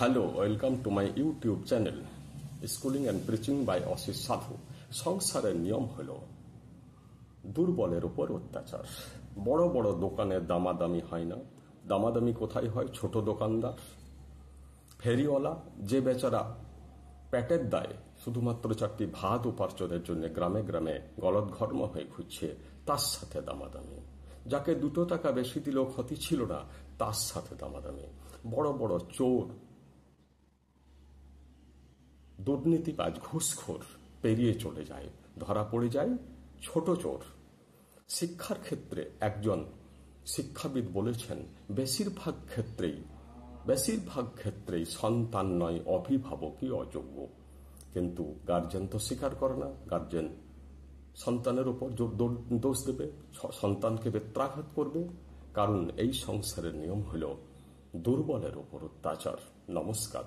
Hello, welcome to my YouTube channel schooling and preaching by Asit Sadhu. সংসারের নিয়ম হল দুর্বলের উপর অত্যাচার। বড় বড় দোকানে দামাদামি হয় না। দামাদামি কোথায় হয়? ছোট দোকানদার, ফেরিওয়ালা, যে বেচারা পেটের দায়ে শুধুমাত্র চারটি ভাত উপার্জনের জন্য গ্রামে গ্রামে গলদঘর্ম হয়ে ঘুরছে, তার সাথে দামাদামি। যাকে 2 টাকা বেশি দিলেও ক্ষতি ছিল না, তার সাথে দামাদামি। বড় বড় চোর, দুর্নীতিবাজ, ঘুষখোর পেরিয়ে চলে যায়, ধরা পড়ে যায় ছোট চোর। শিক্ষার ক্ষেত্রে একজন শিক্ষাবিদ বলেছেন, বেশিরভাগ ক্ষেত্রেই সন্তান নয়, অভিভাবকই অযোগ্য। কিন্তু গার্জেন তো স্বীকার করে না। গার্জেন সন্তানের উপর দোষ দেবে, সন্তানকে বেত্রাঘাত করবে। কারণ এই সংসারের নিয়ম হল দুর্বলের উপর অত্যাচার। নমস্কার।